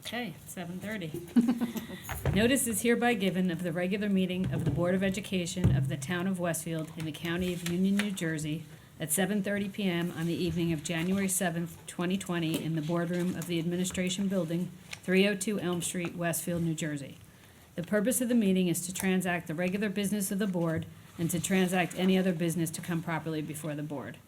Okay, 7:30. Notice is hereby given of the regular meeting of the Board of Education of the Town of Westfield in the County of Union, New Jersey, at 7:30 PM on the evening of January 7th, 2020, in the boardroom of the Administration Building, 302 Elm Street, Westfield, New Jersey. The purpose of the meeting is to transact the regular business of the board and to transact any other business to come properly before the board.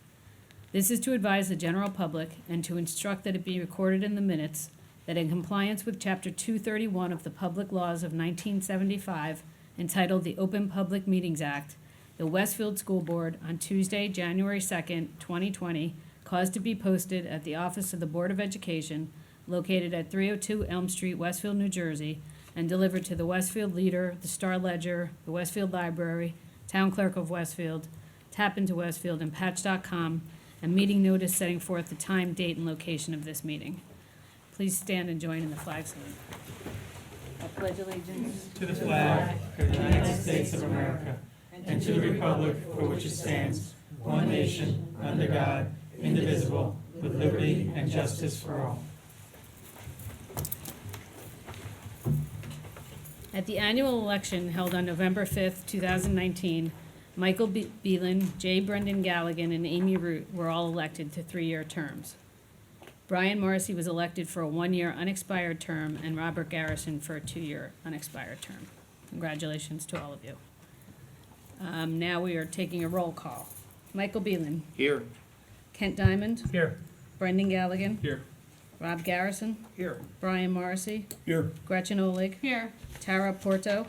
This is to advise the general public and to instruct that it be recorded in the minutes that in compliance with Chapter 231 of the Public Laws of 1975, entitled the Open Public Meetings Act, the Westfield School Board on Tuesday, January 2nd, 2020, caused to be posted at the office of the Board of Education, located at 302 Elm Street, Westfield, New Jersey, and delivered to the Westfield Leader, the Star Ledger, the Westfield Library, Town Clerk of Westfield, Tap into Westfield, and Patch.com, a meeting notice setting forth the time, date, and location of this meeting. Please stand and join in the flag salute. I pledge allegiance to the flag of the United States of America and to the republic for which it stands, one nation, under God, indivisible, with liberty and justice for all. At the annual election held on November 5th, 2019, Michael Beelan, J. Brendan Galligan, and Amy Root were all elected to 3-year terms. Brian Morrissey was elected for a 1-year unexpired term, and Robert Garrison for a 2-year unexpired term. Congratulations to all of you. Now we are taking a roll call. Michael Beelan. Here. Kent Diamond. Here. Brendan Galligan. Here. Rob Garrison. Here. Brian Morrissey. Here. Gretchen Olig. Here. Tara Porto.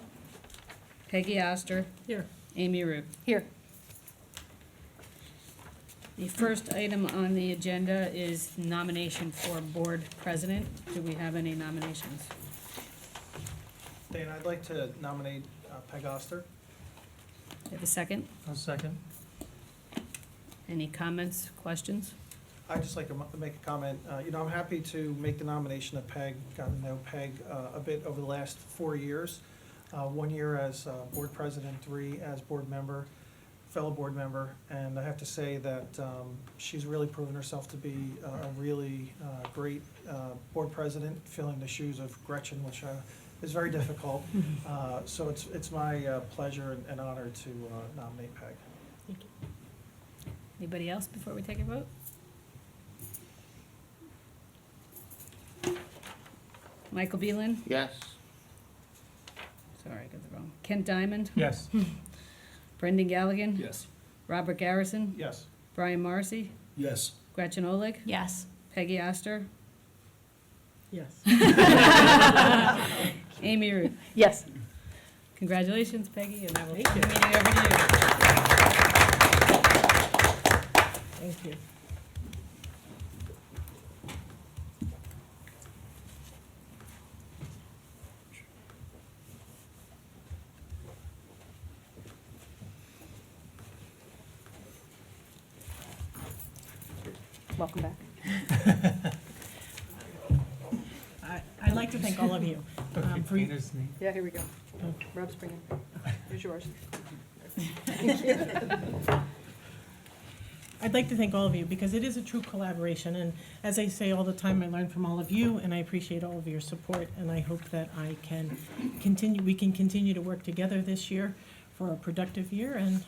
Peggy Oster. Here. Amy Root. Here. The first item on the agenda is nomination for board president. Do we have any nominations? Dan, I'd like to nominate Peg Oster. Do you have a second? I'll second. Any comments, questions? I'd just like to make a comment. I'm happy to make the nomination of Peg. Got to know Peg a bit over the last 4 years. 1 year as board president, 3 as board member, fellow board member, and I have to say that she's really proven herself to be a really great board president, filling the shoes of Gretchen, which is very difficult. So it's my pleasure and honor to nominate Peg. Thank you. Anybody else before we take a vote? Michael Beelan? Yes. Sorry, I got the wrong. Kent Diamond? Yes. Brendan Galligan? Yes. Robert Garrison? Yes. Brian Morrissey? Yes. Gretchen Olig? Yes. Peggy Oster? Yes. Amy Root? Yes. Congratulations, Peggy, and I will Thank turn you. the meeting over to you. Thank you. Welcome back. I'd like to thank all of you. For you. Yeah, here we go. Rob's bringing. Here's yours. I'd like to thank all of you because it is a true collaboration. And as I say all the time, I learn from all of you, and I appreciate all of your support. And I hope that we can continue to work together this year for a productive year, and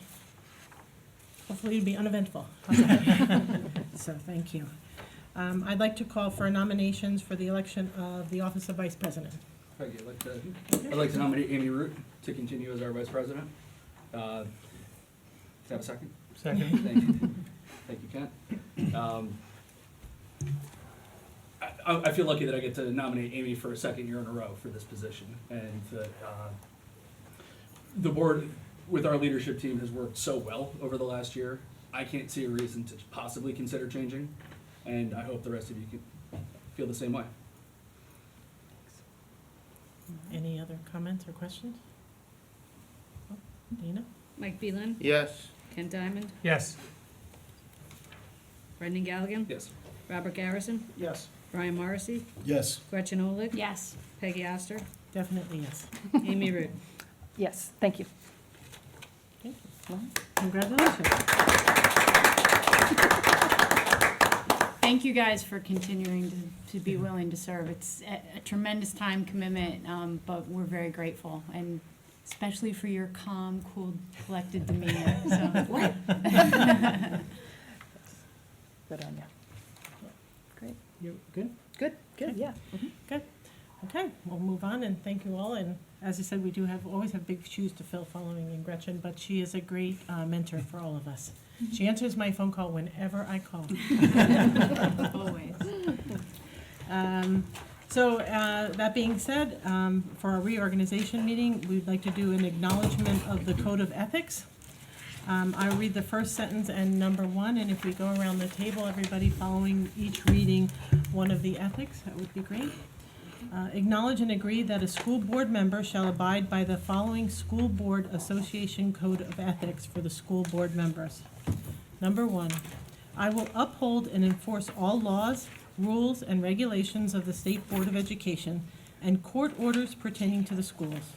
hopefully it'll be uneventful. So thank you. I'd like to call for nominations for the election of the office of vice president. Okay, I'd like to nominate Amy Root to continue as our vice president. Can I have a second? Second. Thank you. Thank you, Kent. I feel lucky that I get to nominate Amy for a second year in a row for this position. And the board, with our leadership team, has worked so well over the last year. I can't see a reason to possibly consider changing. And I hope the rest of you can feel the same way. Any other comments or questions? Oh, Dana? Mike Beelan? Yes. Kent Diamond? Yes. Brendan Galligan? Yes. Robert Garrison? Yes. Brian Morrissey? Yes. Gretchen Olig? Yes. Peggy Oster? Definitely yes. Amy Root? Yes. Thank you. Thank you. Well, congratulations. thank you guys for continuing to be willing to serve. It's a tremendous time commitment, but we're very grateful, and especially for your calm, cool, collected demeanor, so. Good on you. Great. You good? Good, good, yeah. Good. Okay, we'll move on, and thank you all. And as I said, we do always have big shoes to fill following in Gretchen, but she is a great mentor for all of us. She answers my phone call whenever I call. Always. So that being said, for our reorganization meeting, we'd like to do an acknowledgement of the Code of Ethics. I'll read the first sentence and number 1, and if we go around the table, everybody following each reading one of the ethics, that would be great. Acknowledge and agree that a school board member shall abide by the following School Board Association Code of Ethics for the school board members. Number 1, I will uphold and enforce all laws, rules, and regulations of the State Board of Education and court orders pertaining to the schools.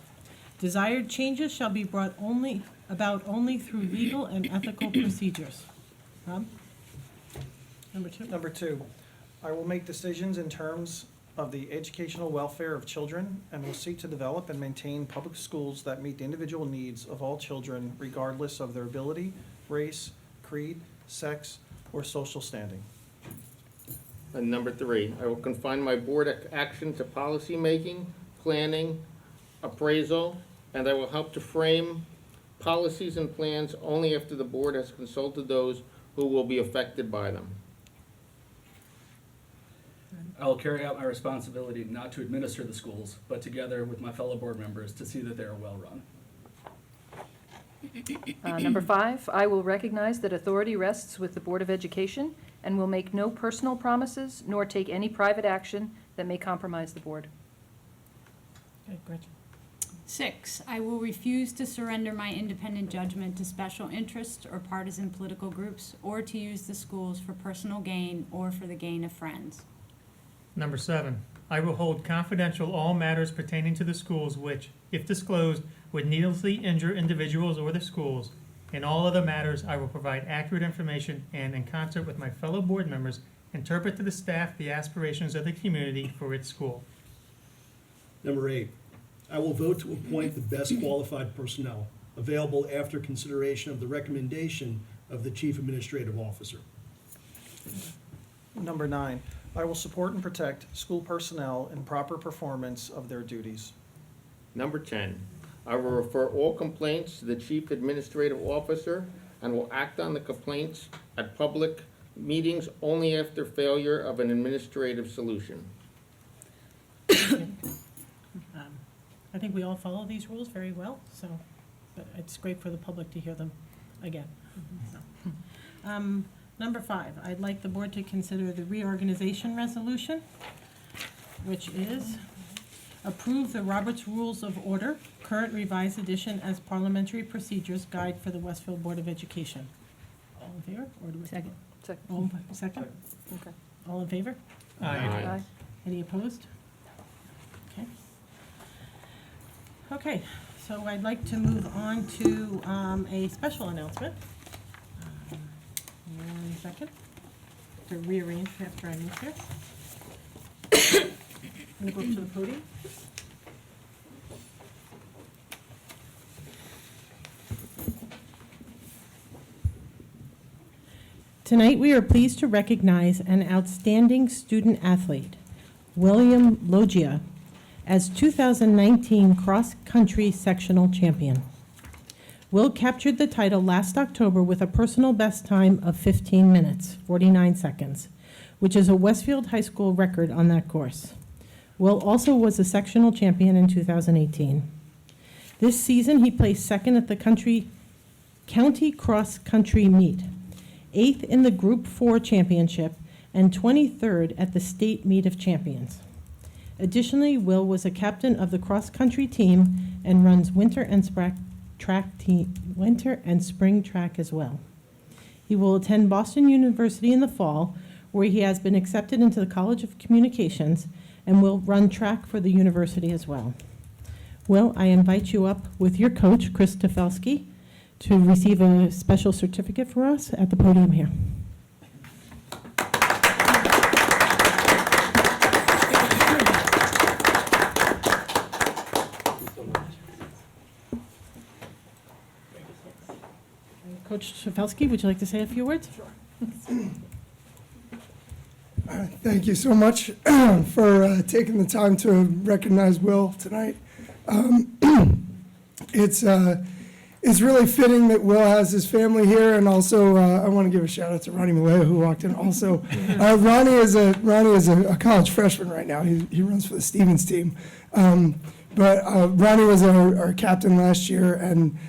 Desired changes shall be brought about only through legal and ethical procedures. Rob? Number 2. Number 2, I will make decisions in terms of the educational welfare of children and will seek to develop and maintain public schools that meet the individual needs of all children regardless of their ability, race, creed, sex, or social standing. And number 3, I will confine my board action to policy making, planning, appraisal, and I will help to frame policies and plans only after the board has consulted those who will be affected by them. I will carry out my responsibility not to administer the schools, but together with my fellow board members to see that they are well-run. Number 5, I will recognize that authority rests with the Board of Education and will make no personal promises nor take any private action that may compromise the board. Okay, Gretchen. 6, I will refuse to surrender my independent judgment to special interests or partisan political groups, or to use the schools for personal gain or for the gain of friends. Number 7, I will hold confidential all matters pertaining to the schools which, if disclosed, would needlessly injure individuals or the schools. In all other matters, I will provide accurate information and, in concert with my fellow board members, interpret to the staff the aspirations of the community for its school. Number 8, I will vote to appoint the best qualified personnel available after consideration of the recommendation of the Chief Administrative Officer. Number 9, I will support and protect school personnel in proper performance of their duties. Number 10, I will refer all complaints to the Chief Administrative Officer and will act on the complaints at public meetings only after failure of an administrative solution. I think we all follow these rules very well, so, but it's great for the public to hear them again. So, number 5, I'd like the board to consider the reorganization resolution, which is approve the Robert's Rules of Order, current revised edition as parliamentary procedures guide for the Westfield Board of Education. All in favor? Or do we? Second. All in, second? Okay. All in favor? Aye. Any opposed? Okay. Okay, so I'd like to move on to a special announcement. 1 second, to rearrange after I move here. I'm going to go up to the podium. Tonight, we are pleased to recognize an outstanding student athlete, William Logia, as 2019 cross-country sectional champion. Will captured the title last October with a personal best time of 15 minutes, 49 seconds, which is a Westfield High School record on that course. Will also was a sectional champion in 2018. This season, he placed second at the county cross-country meet, 8th in the Group 4 championship, and 23rd at the state meet of champions. Additionally, Will was a captain of the cross-country team and runs winter and spring track as well. He will attend Boston University in the fall, where he has been accepted into the College of Communications and will run track for the university as well. Will, I invite you up with your coach, Chris Tefelsky, to receive a special certificate for us at the podium here. Coach Szafelsky, would you like to say a few words? Thank you so much for taking the time to recognize Will tonight. It's really fitting that Will has his family here, and also I want to give a shout out to Ronnie Maleo, who walked in also. Ronnie is a college freshman right now. He runs for the Stevens team. But Ronnie was our captain last year, and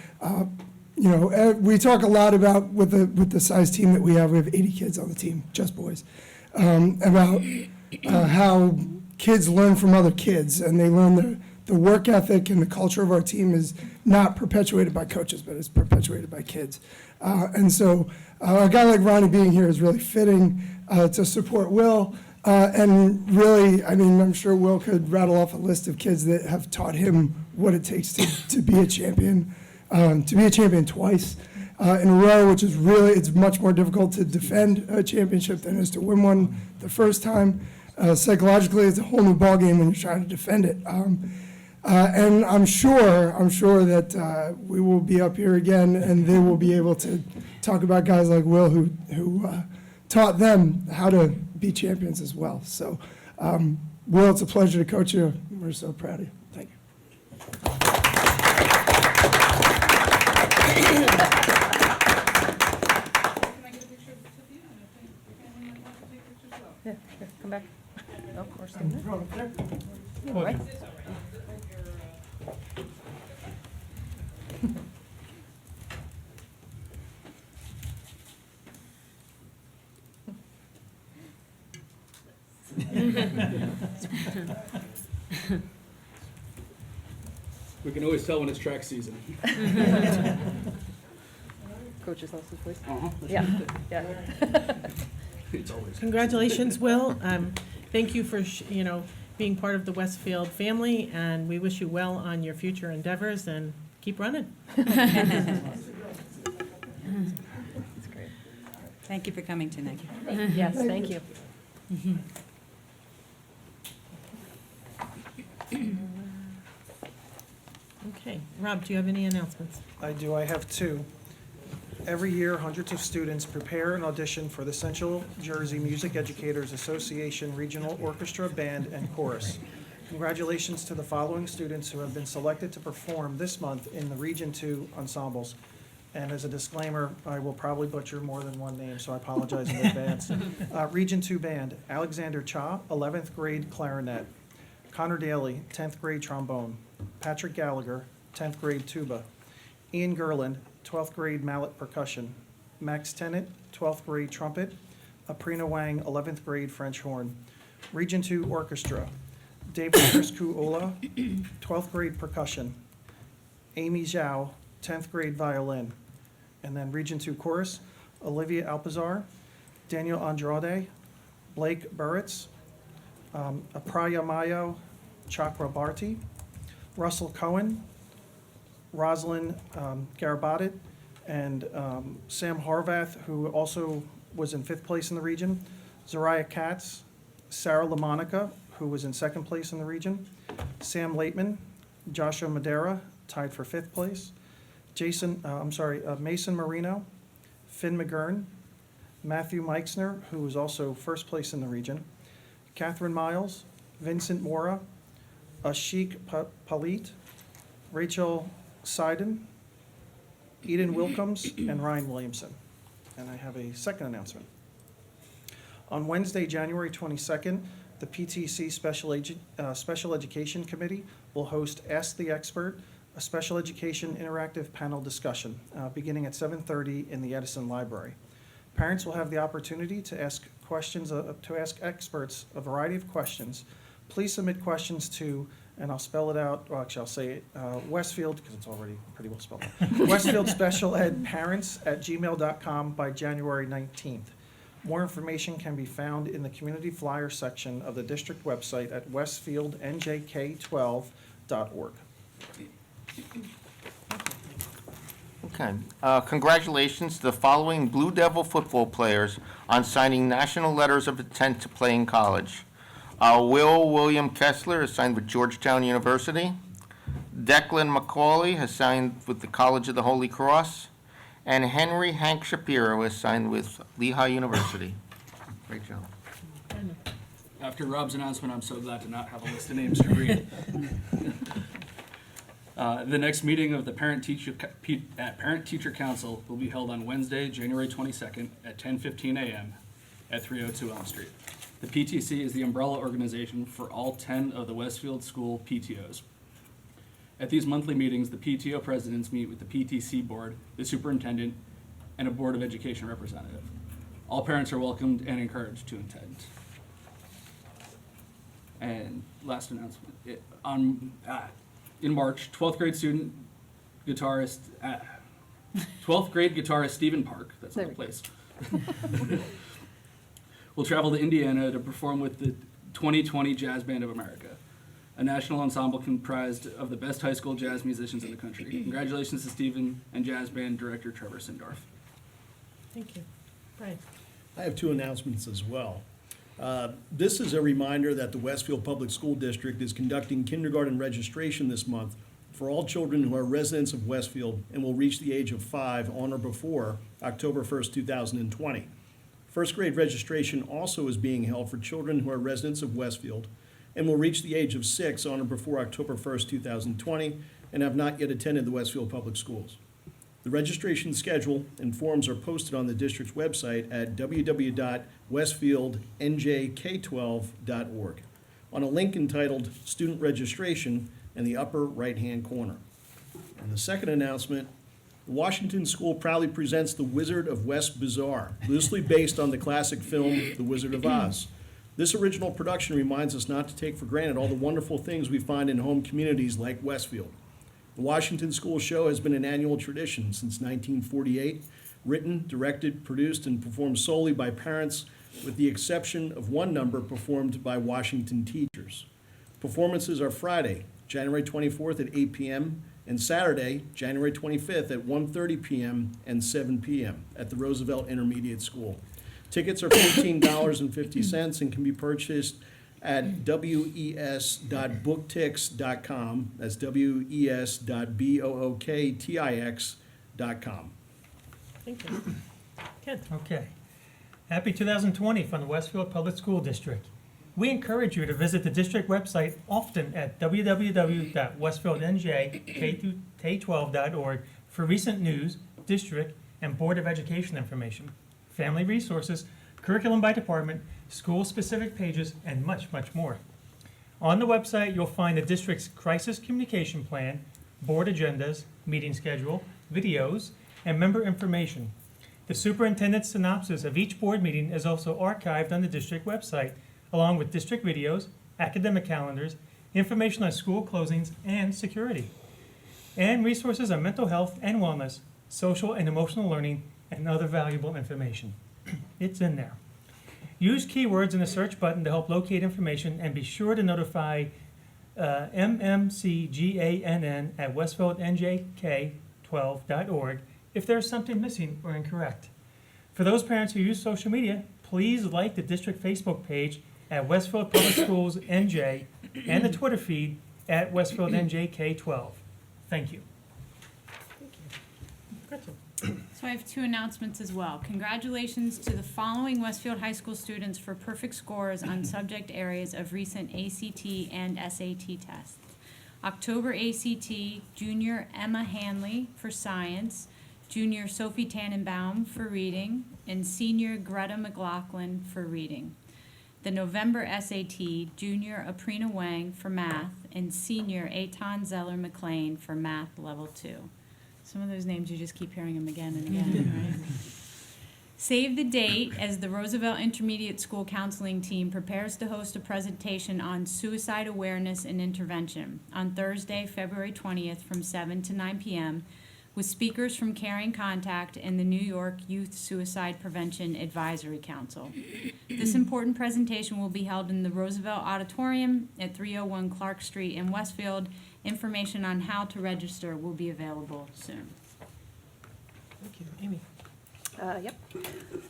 we talk a lot about with the size team that we have. We have 80 kids on the team, just boys, about how kids learn from other kids, and they learn the work ethic and the culture of our team is not perpetuated by coaches, but it's perpetuated by kids. And so a guy like Ronnie being here is really fitting to support Will. And really, I mean, I'm sure Will could rattle off a list of kids that have taught him what it takes to be a champion twice in a row, which is really, it's much more difficult to defend a championship than it is to win one the first time. Psychologically, it's a whole new ballgame when you're trying to defend it. And I'm sure that we will be up here again, and they will be able to talk about guys like Will who taught them how to be champions as well. So, Will, it's a pleasure to coach you. We're so proud of you. Thank you. Yeah, here, come back. Oh, we're still there. Well, Right. We can always tell when it's track season. Coach's lost his voice. Uh-huh. Yeah, yeah. It's always. Congratulations, Will. Thank you for, being part of the Westfield family, and we wish you well on your future endeavors, and keep running. That's great. Thank you for coming tonight. Yes, thank you. Okay, Rob, do you have any announcements? I do, I have two. Every year, hundreds of students prepare and audition for the Central Jersey Music Educators Association Regional Orchestra, Band, and Chorus. Congratulations to the following students who have been selected to perform this month in the Region 2 ensembles. And as a disclaimer, I will probably butcher more than one name, so I apologize in advance. Region 2 Band, Alexander Cha, 11th grade clarinet. Connor Daly, 10th grade trombone. Patrick Gallagher, 10th grade tuba. Ian Gerland, 12th grade mallet percussion. Max Tennant, 12th grade trumpet. Aprina Wang, 11th grade French horn. Region 2 Orchestra, David Criscu-Ola, 12th grade percussion. Amy Zhao, 10th grade violin. And then Region 2 Chorus, Olivia Alpazar, Daniel Andrade, Blake Burritz, Apraya Mayo Chakrabarti, Russell Cohen, Rosalind Garabatit, and Sam Harvath, who also was in 5th place in the region, Zariah Katz, Sarah LaMonica, who was in 2nd place in the region, Sam Laitman, Joshua Madera, tied for 5th place, Mason Marino, Finn McGurn, Matthew Meixner, who was also 1st place in the region, Catherine Miles, Vincent Mora, Ashik Palit, Rachel Seiden, Eden Wilkums, and Ryan Williamson. And I have a second announcement. On Wednesday, January 22nd, the PTC Special Education Committee will host Ask the Expert, a special education interactive panel discussion, beginning at 7:30 in the Edison Library. Parents will have the opportunity to ask experts a variety of questions. Please submit questions to, and I'll spell it out, well, actually, I'll say it, Westfield, because it's already pretty well spelled out. Westfield Special Ed Parents at gmail.com by January 19th. More information can be found in the community flyer section of the district website at westfieldnjk12.org. Okay. Congratulations to the following Blue Devil football players on signing national letters of intent to play in college. Will William Kessler is signed with Georgetown University. Declan McCauley has signed with the College of the Holy Cross. And Henry Hank Shapiro is signed with Lehigh University. Great job. After Rob's announcement, I'm so glad to not have a list of names to read. The next meeting of the Parent-Teacher Council will be held on Wednesday, January 22nd at 10:15 a.m. at 302 Elm Street. The PTC is the umbrella organization for all 10 of the Westfield School PTOs. At these monthly meetings, the PTO presidents meet with the PTC board, the superintendent, and a Board of Education representative. All parents are welcomed and encouraged to attend. And last announcement, in March, 12th grade guitarist Stephen Park, that's not the place, will travel to Indiana to perform with the 2020 Jazz Band of America, a national ensemble comprised of the best high school jazz musicians in the country. Congratulations to Stephen and Jazz Band Director Trevor Sindorf. Thank you. Brian? I have two announcements as well. This is a reminder that the Westfield Public School District is conducting kindergarten registration this month for all children who are residents of Westfield and will reach the age of 5 on or before October 1st, 2020. First grade registration also is being held for children who are residents of Westfield and will reach the age of 6 on or before October 1st, 2020, and have not yet attended the Westfield Public Schools. The registration schedule and forms are posted on the district's website at www.westfieldnjk12.org on a link entitled Student Registration in the upper right-hand corner. And the second announcement, the Washington School proudly presents The Wizard of West Bazaar, loosely based on the classic film The Wizard of Oz. This original production reminds us not to take for granted all the wonderful things we find in home communities like Westfield. The Washington School Show has been an annual tradition since 1948, written, directed, produced, and performed solely by parents, with the exception of one number performed by Washington teachers. Performances are Friday, January 24th at 8 p.m., and Saturday, January 25th at 1:30 p.m. and 7 p.m. at the Roosevelt Intermediate School. Tickets are $14.50 and can be purchased at wes.booktix.com. That's wes.booktix.com. Thank you. Ken? Okay. Happy 2020 from the Westfield Public School District. We encourage you to visit the district website often at www.westfieldnjk12.org for recent news, district, and Board of Education information, family resources, curriculum by department, school-specific pages, and much, much more. On the website, you'll find the district's crisis communication plan, board agendas, meeting schedule, videos, and member information. The superintendent's synopsis of each board meeting is also archived on the district website, along with district videos, academic calendars, information on school closings and security, and resources on mental health and wellness, social and emotional learning, and other valuable information. It's in there. Use keywords in the search button to help locate information, and be sure to notify MMCGANN at westfieldnjk12.org if there's something missing or incorrect. For those parents who use social media, please like the district Facebook page at Westfield Public Schools NJ and the Twitter feed at Westfield NJK12. Thank you. Gretchen? So I have two announcements as well. Congratulations to the following Westfield High School students for perfect scores on subject areas of recent ACT and SAT tests. October ACT, junior Emma Hanley for science, junior Sophie Tannenbaum for reading, and senior Greta McLaughlin for reading. The November SAT, junior Aprina Wang for math, and senior Eitan Zeller McLean for math level 2. Some of those names, you just keep hearing them again and again, right? Save the date as the Roosevelt Intermediate School Counseling Team prepares to host a presentation on suicide awareness and intervention on Thursday, February 20th from 7 to 9 p.m. with speakers from Caring Contact and the New York Youth Suicide Prevention Advisory Council. This important presentation will be held in the Roosevelt Auditorium at 301 Clark Street in Westfield. Information on how to register will be available soon. Thank you. Amy? Yep.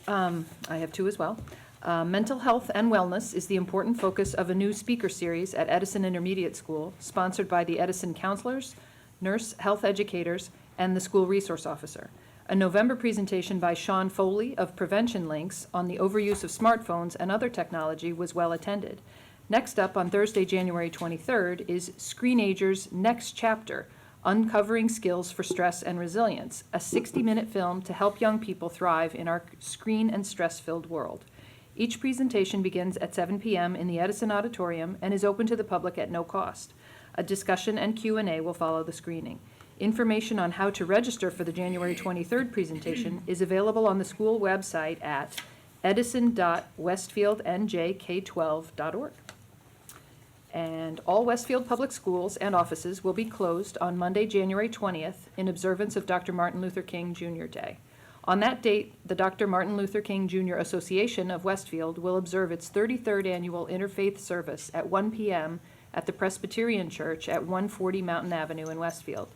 I have two as well. Mental health and wellness is the important focus of a new speaker series at Edison Intermediate School, sponsored by the Edison counselors, nurse health educators, and the school resource officer. A November presentation by Sean Foley of Prevention Links on the overuse of smartphones and other technology was well attended. Next up, on Thursday, January 23rd, is Screenager's Next Chapter, Uncovering Skills for Stress and Resilience, a 60-minute film to help young people thrive in our screen and stress-filled world. Each presentation begins at 7 p.m. in the Edison Auditorium and is open to the public at no cost. A discussion and Q&A will follow the screening. Information on how to register for the January 23rd presentation is available on the school website at edison.westfieldnjk12.org. And all Westfield Public Schools and offices will be closed on Monday, January 20th, in observance of Dr. Martin Luther King Jr. Day. On that date, the Dr. Martin Luther King Jr. Association of Westfield will observe its 33rd annual Interfaith Service at 1 p.m. at the Presbyterian Church at 140 Mountain Avenue in Westfield.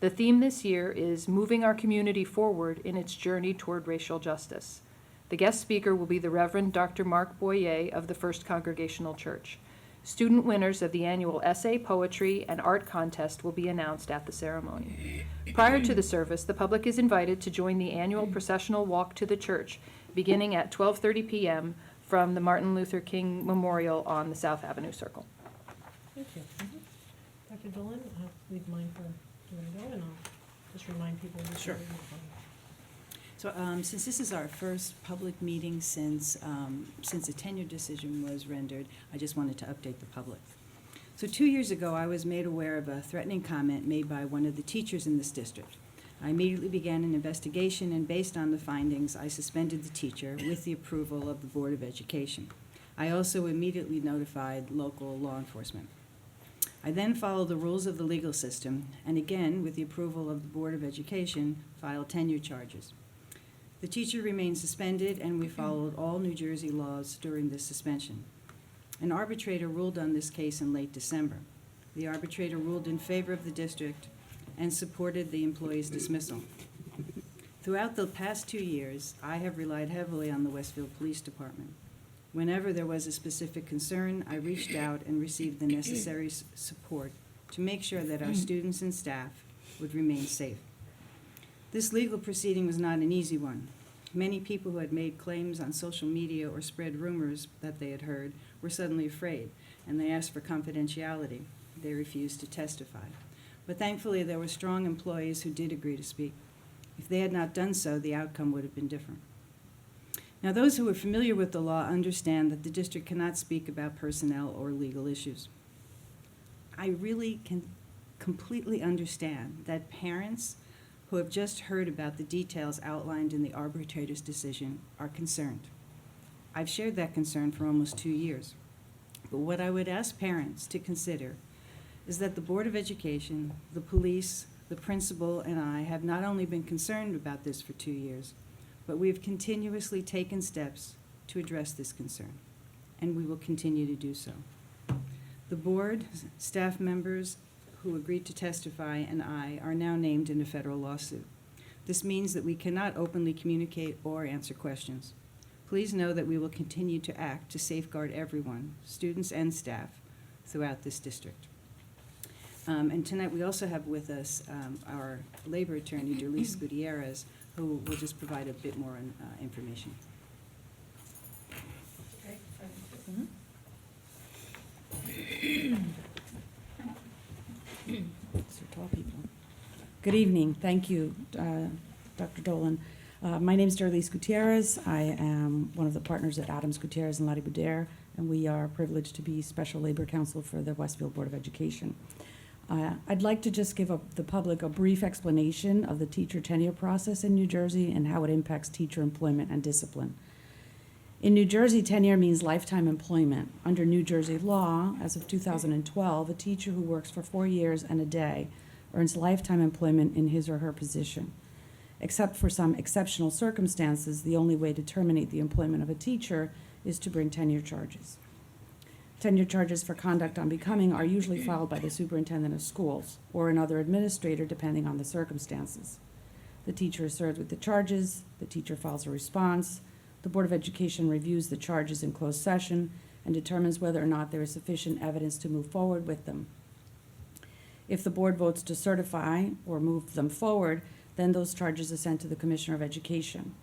The theme this year is Moving Our Community Forward in Its Journey Toward Racial Justice. The guest speaker will be the Reverend Dr. Mark Boyer of the First Congregational Church. Student winners of the annual essay, poetry, and art contest will be announced at the ceremony. Prior to the service, the public is invited to join the annual processional walk to the church, beginning at 12:30 p.m. from the Martin Luther King Memorial on the South Avenue Circle. Thank you. Dr. Dolan, I'll leave mine for you to go, and I'll just remind people. Sure. So since this is our first public meeting since a tenure decision was rendered, I just wanted to update the public. So 2 years ago, I was made aware of a threatening comment made by one of the teachers in this district. I immediately began an investigation, and based on the findings, I suspended the teacher with the approval of the Board of Education. I also immediately notified local law enforcement. I then followed the rules of the legal system, and again, with the approval of the Board of Education, filed tenure charges. The teacher remained suspended, and we followed all New Jersey laws during this suspension. An arbitrator ruled on this case in late December. The arbitrator ruled in favor of the district and supported the employee's dismissal. Throughout the past 2 years, I have relied heavily on the Westfield Police Department. Whenever there was a specific concern, I reached out and received the necessary support to make sure that our students and staff would remain safe. This legal proceeding was not an easy one. Many people who had made claims on social media or spread rumors that they had heard were suddenly afraid, and they asked for confidentiality. They refused to testify. But thankfully, there were strong employees who did agree to speak. If they had not done so, the outcome would have been different. Now, those who are familiar with the law understand that the district cannot speak about personnel or legal issues. I really can completely understand that parents who have just heard about the details outlined in the arbitrator's decision are concerned. I've shared that concern for almost 2 years. But what I would ask parents to consider is that the Board of Education, the police, the principal, and I have not only been concerned about this for 2 years, but we have continuously taken steps to address this concern, and we will continue to do so. The board, staff members who agreed to testify, and I are now named in a federal lawsuit. This means that we cannot openly communicate or answer questions. Please know that we will continue to act to safeguard everyone, students and staff, throughout this district. And tonight we also have with us our labor attorney, Derlis Gutierrez, who will just provide a bit more information. These are tall people. Good evening. Thank you, Dr. Dolan. My name is Derlis Gutierrez. I am one of the partners at Adams Gutierrez and Lottie Bouder, and we are privileged to be Special Labor Counsel for the Westfield Board of Education. I'd like to just give the public a brief explanation of the teacher tenure process in New Jersey and how it impacts teacher employment and discipline. In New Jersey, tenure means lifetime employment. Under New Jersey law, as of 2012, a teacher who works for 4 years and a day earns lifetime employment in his or her position. Except for some exceptional circumstances, the only way to terminate the employment of a teacher is to bring tenure charges. Tenure charges for conduct unbecoming are usually filed by the superintendent of schools or another administrator, depending on the circumstances. The teacher is served with the charges, the teacher files a response, the Board of Education reviews the charges in closed session and determines whether or not there is sufficient evidence to move forward with them. If the board votes to certify or move them forward, Then those charges are sent to the Commissioner of Education.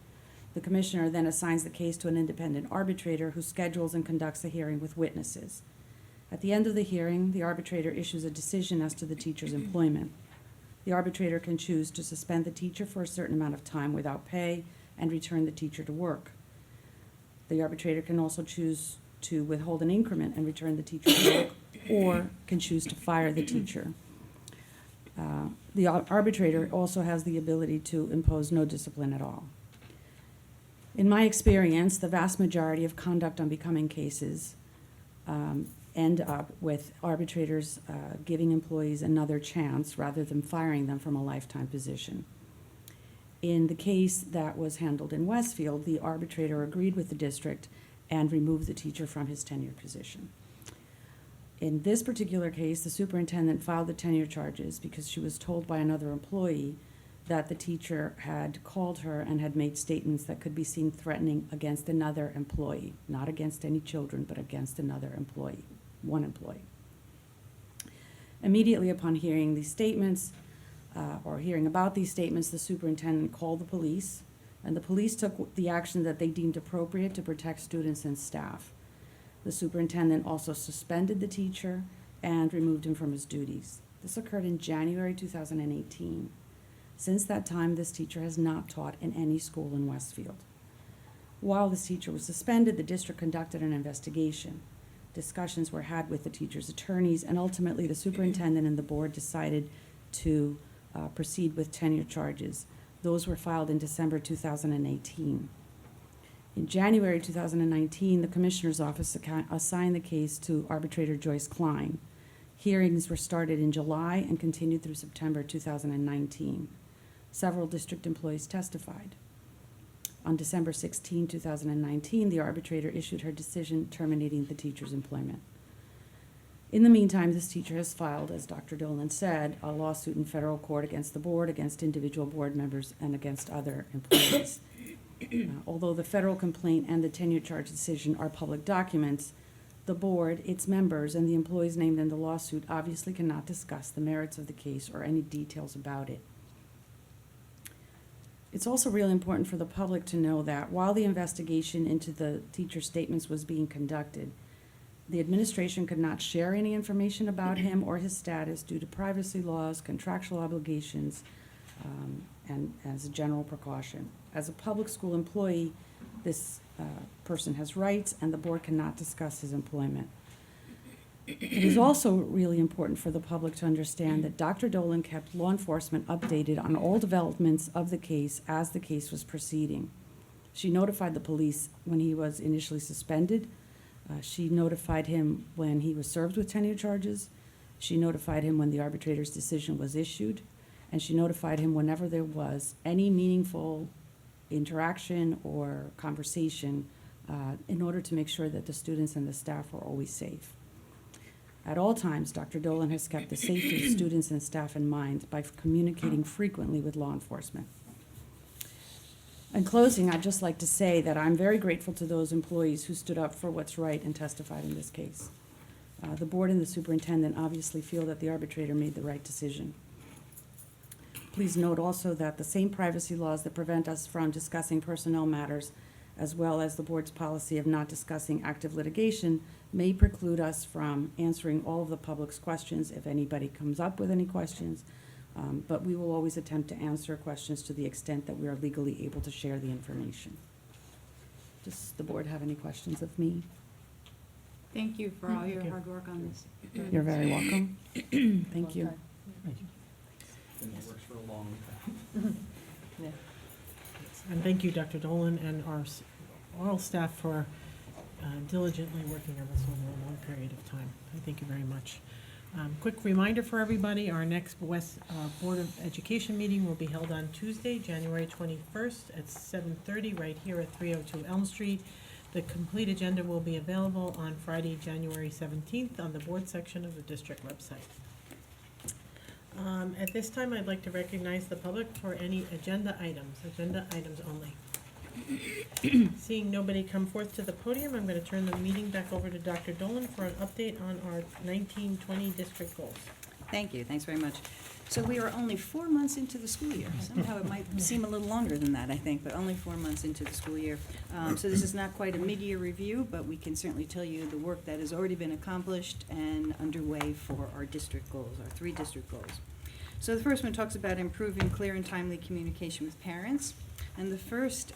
The Commissioner then assigns the case to an independent arbitrator who schedules and conducts a hearing with witnesses. At the end of the hearing, the arbitrator issues a decision as to the teacher's employment. The arbitrator can choose to suspend the teacher for a certain amount of time without pay and return the teacher to work. The arbitrator can also choose to withhold an increment and return the teacher to work, or can choose to fire the teacher. The arbitrator also has the ability to impose no discipline at all. In my experience, the vast majority of conduct on becoming cases end up with arbitrators giving employees another chance rather than firing them from a lifetime position. In the case that was handled in Westfield, the arbitrator agreed with the district and removed the teacher from his tenure position. In this particular case, the superintendent filed the tenure charges because she was told by another employee that the teacher had called her and had made statements that could be seen threatening against another employee, not against any children, but against another employee, one employee. Immediately upon hearing these statements, or hearing about these statements, the superintendent called the police, and the police took the action that they deemed appropriate to protect students and staff. The superintendent also suspended the teacher and removed him from his duties. This occurred in January 2018. Since that time, this teacher has not taught in any school in Westfield. While this teacher was suspended, the district conducted an investigation. Discussions were had with the teacher's attorneys, and ultimately the superintendent and the board decided to proceed with tenure charges. Those were filed in December 2018. In January 2019, the Commissioner's Office assigned the case to arbitrator Joyce Klein. Hearings were started in July and continued through September 2019. Several district employees testified. On December 16, 2019, the arbitrator issued her decision terminating the teacher's employment. In the meantime, this teacher has filed, as Dr. Dolan said, a lawsuit in federal court against the board, against individual board members, and against other employees. Although the federal complaint and the tenure charge decision are public documents, the board, its members, and the employees named in the lawsuit obviously cannot discuss the merits of the case or any details about it. It's also really important for the public to know that while the investigation into the teacher's statements was being conducted, the administration could not share any information about him or his status due to privacy laws, contractual obligations, and as a general precaution. As a public school employee, this person has rights, and the board cannot discuss his employment. It is also really important for the public to understand that Dr. Dolan kept law enforcement updated on all developments of the case as the case was proceeding. She notified the police when he was initially suspended. She notified him when he was served with tenure charges. She notified him when the arbitrator's decision was issued. And she notified him whenever there was any meaningful interaction or conversation in order to make sure that the students and the staff were always safe. At all times, Dr. Dolan has kept the safety of students and staff in mind by communicating frequently with law enforcement. In closing, I'd just like to say that I'm very grateful to those employees who stood up for what's right and testified in this case. The board and the superintendent obviously feel that the arbitrator made the right decision. Please note also that the same privacy laws that prevent us from discussing personnel matters, as well as the board's policy of not discussing active litigation, may preclude us from answering all of the public's questions if anybody comes up with any questions. But we will always attempt to answer questions to the extent that we are legally able to share the information. Does the board have any questions of me? Thank you for all your hard work on this. You're very welcome. Thank you. It works for a long time. And thank you, Dr. Dolan, and all staff for diligently working on this over a long period of time. I thank you very much. Quick reminder for everybody, our next Board of Education meeting will be held on Tuesday, January 21st at 7:30 right here at 302 Elm Street. The complete agenda will be available on Friday, January 17th on the board section of the district website. At this time, I'd like to recognize the public for any agenda items only. Seeing nobody come forth to the podium, I'm going to turn the meeting back over to Dr. Dolan for an update on our 1920 district goals. Thank you, thanks very much. So we are only 4 months into the school year. Somehow it might seem a little longer than that, I think, but only 4 months into the school year. So this is not quite a mid-year review, but we can certainly tell you the work that has already been accomplished and underway for our district goals, our 3 district goals. So the first one talks about improving clear and timely communication with parents. And the first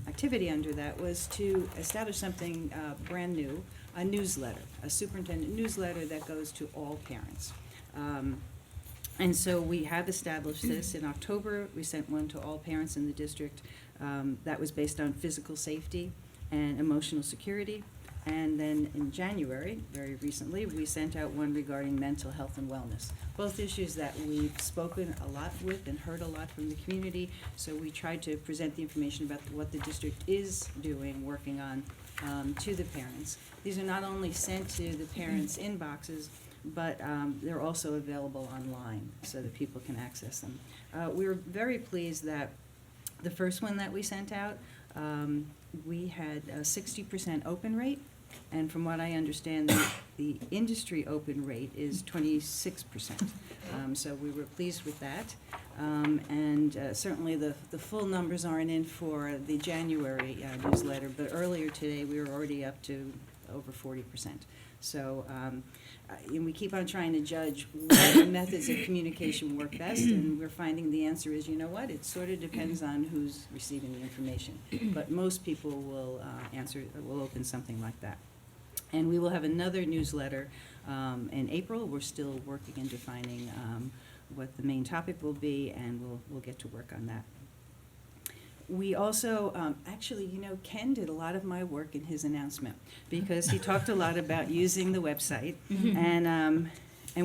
activity under that was to establish something brand new, a newsletter, a superintendent newsletter that goes to all parents. And so we have established this. In October, we sent one to all parents in the district. That was based on physical safety and emotional security. And then in January, very recently, we sent out one regarding mental health and wellness, both issues that we've spoken a lot with and heard a lot from the community. So we tried to present the information about what the district is doing, working on, to the parents. These are not only sent to the parents' inboxes, but they're also available online so that people can access them. We were very pleased that the first one that we sent out, we had a 60% open rate, and from what I understand, the industry open rate is 26%. So we were pleased with that. And certainly the full numbers aren't in for the January newsletter, but earlier today, we were already up to over 40%. So, and we keep on trying to judge what methods of communication work best, and we're finding the answer is, you know what, it sort of depends on who's receiving the information. But most people will will open something like that. And we will have another newsletter in April. We're still working and defining what the main topic will be, and we'll get to work on that. We also, actually, you know, Ken did a lot of my work in his announcement, because he talked a lot about using the website, and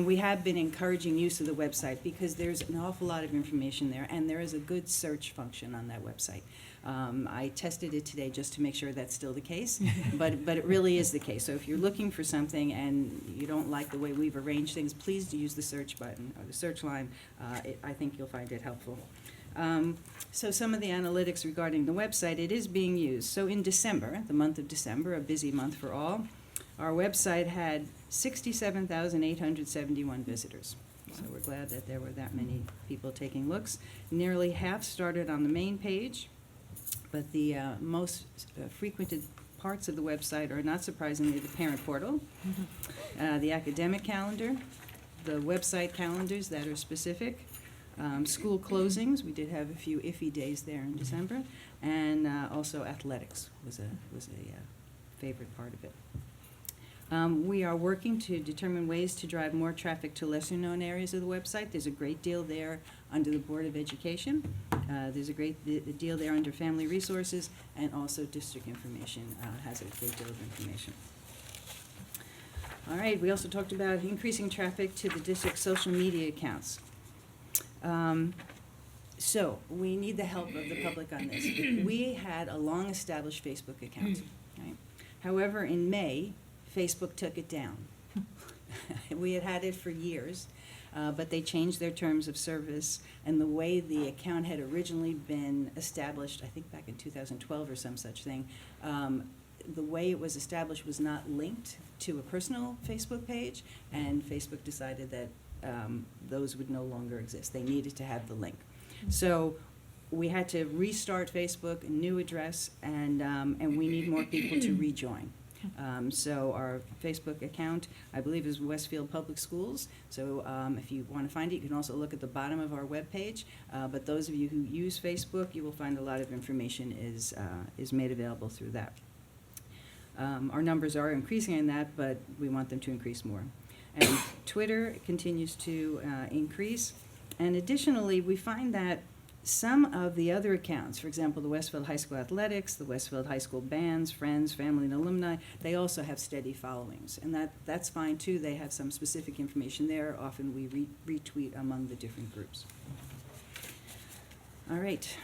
we have been encouraging use of the website, because there's an awful lot of information there, and there is a good search function on that website. I tested it today just to make sure that's still the case, but it really is the case. So if you're looking for something and you don't like the way we've arranged things, please use the search button or the search line. I think you'll find it helpful. So some of the analytics regarding the website, it is being used. So in December, the month of December, a busy month for all, our website had 67,871 visitors. So we're glad that there were that many people taking looks. Nearly half started on the main page, but the most frequented parts of the website are, not surprisingly, the parent portal, the academic calendar, the website calendars that are specific, school closings. We did have a few iffy days there in December, and also athletics was a favorite part of it. We are working to determine ways to drive more traffic to lesser-known areas of the website. There's a great deal there under the Board of Education. There's a great deal there under Family Resources, and also District Information has a great deal of information. All right, we also talked about increasing traffic to the district's social media accounts. So we need the help of the public on this. We had a long-established Facebook account, right? However, in May, Facebook took it down. We had had it for years, but they changed their terms of service, and the way the account had originally been established, I think back in 2012 or some such thing, the way it was established was not linked to a personal Facebook page, and Facebook decided that those would no longer exist. They needed to have the link. So we had to restart Facebook, a new address, and we need more people to rejoin. So our Facebook account, I believe, is Westfield Public Schools. So if you want to find it, you can also look at the bottom of our webpage. But those of you who use Facebook, you will find a lot of information is made available through that. Our numbers are increasing in that, but we want them to increase more. And Twitter continues to increase. And additionally, we find that some of the other accounts, for example, the Westfield High School Athletics, the Westfield High School Bands, Friends, Family, and Alumni, they also have steady followings. And that's fine, too. They have some specific information there. Often we retweet among the different groups. All right.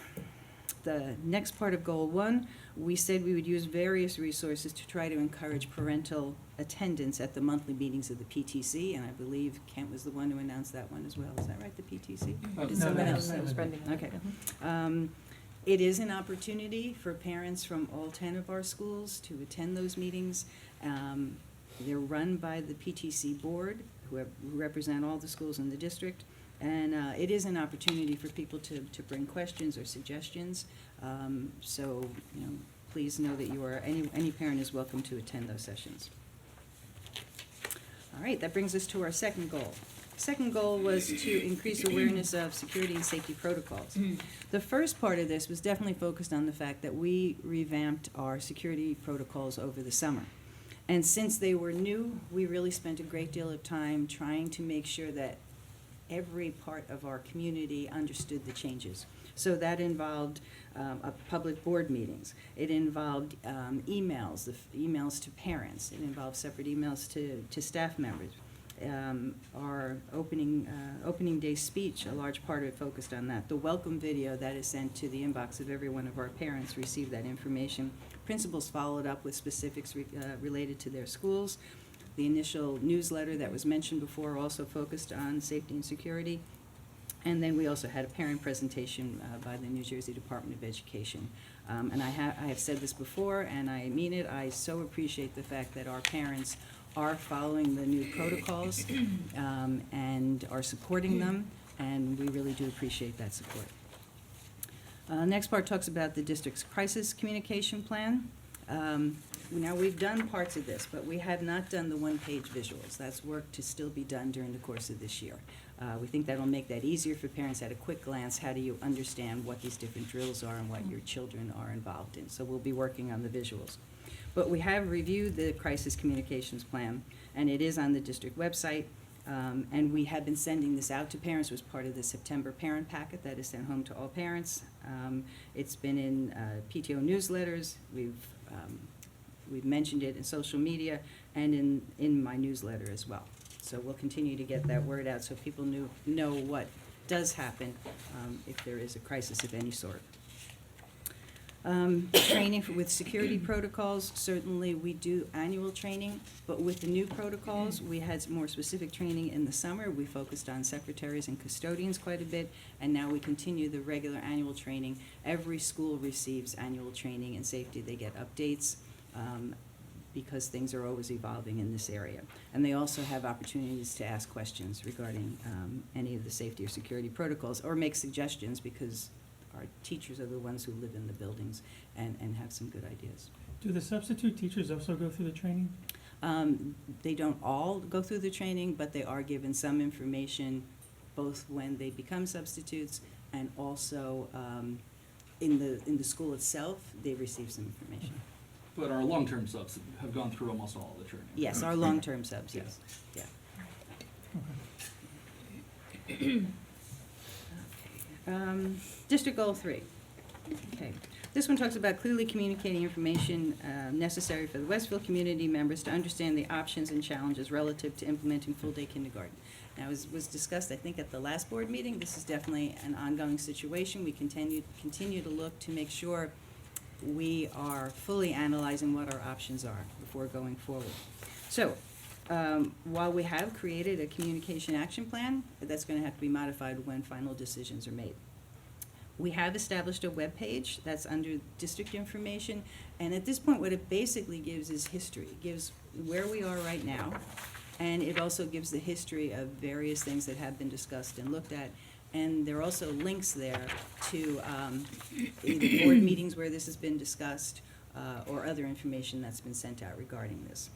The next part of Goal 1, we said we would use various resources to try to encourage parental attendance at the monthly meetings of the PTC, and I believe Kent was the one who announced that one as well. Is that right, the PTC? Or did someone else? Okay. It is an opportunity for parents from all 10 of our schools to attend those meetings. They're run by the PTC board, who represent all the schools in the district. And it is an opportunity for people to bring questions or suggestions. So, you know, please know that you are, any parent is welcome to attend those sessions. All right, that brings us to our second goal. Second goal was to increase awareness of security and safety protocols. The first part of this was definitely focused on the fact that we revamped our security protocols over the summer. And since they were new, we really spent a great deal of time trying to make sure that every part of our community understood the changes. So that involved public board meetings. It involved emails, emails to parents. It involved separate emails to staff members. Our opening day speech, a large part of it focused on that. The welcome video that is sent to the inbox of every one of our parents received that information. Principals followed up with specifics related to their schools. The initial newsletter that was mentioned before also focused on safety and security. And then we also had a parent presentation by the New Jersey Department of Education. And I have said this before, and I mean it, I so appreciate the fact that our parents are following the new protocols and are supporting them, and we really do appreciate that support. Next part talks about the district's crisis communication plan. Now, we've done parts of this, but we have not done the one-page visuals. That's work to still be done during the course of this year. We think that'll make that easier for parents at a quick glance. How do you understand what these different drills are and what your children are involved in? So we'll be working on the visuals. But we have reviewed the crisis communications plan, and it is on the district website. And we have been sending this out to parents as part of the September parent packet that is sent home to all parents. It's been in PTO newsletters. We've mentioned it in social media and in my newsletter as well. So we'll continue to get that word out so people know what does happen if there is a crisis of any sort. Training with security protocols, certainly we do annual training, but with the new protocols, we had some more specific training in the summer. We focused on secretaries and custodians quite a bit, and now we continue the regular annual training. Every school receives annual training in safety. They get updates because things are always evolving in this area. And they also have opportunities to ask questions regarding any of the safety or security protocols or make suggestions because our teachers are the ones who live in the buildings and have some good ideas. Do the substitute teachers also go through the training? They don't all go through the training, but they are given some information both when they become substitutes and also in the school itself, they receive some information. But our long-term subs have gone through almost all of the training. Yes, our long-term subs, yes, yeah. District Goal 3. Okay. This one talks about clearly communicating information necessary for the Westfield community members to understand the options and challenges relative to implementing full-day kindergarten. Now, as was discussed, I think, at the last board meeting, this is definitely an ongoing situation. We continue to look to make sure we are fully analyzing what our options are before going forward. So, while we have created a communication action plan, that's going to have to be modified when final decisions are made. We have established a web page that's under district information, and at this point, what it basically gives is history. It gives where we are right now, and it also gives the history of various things that have been discussed and looked at. And there are also links there to either board meetings where this has been discussed or other information that's been sent out regarding this.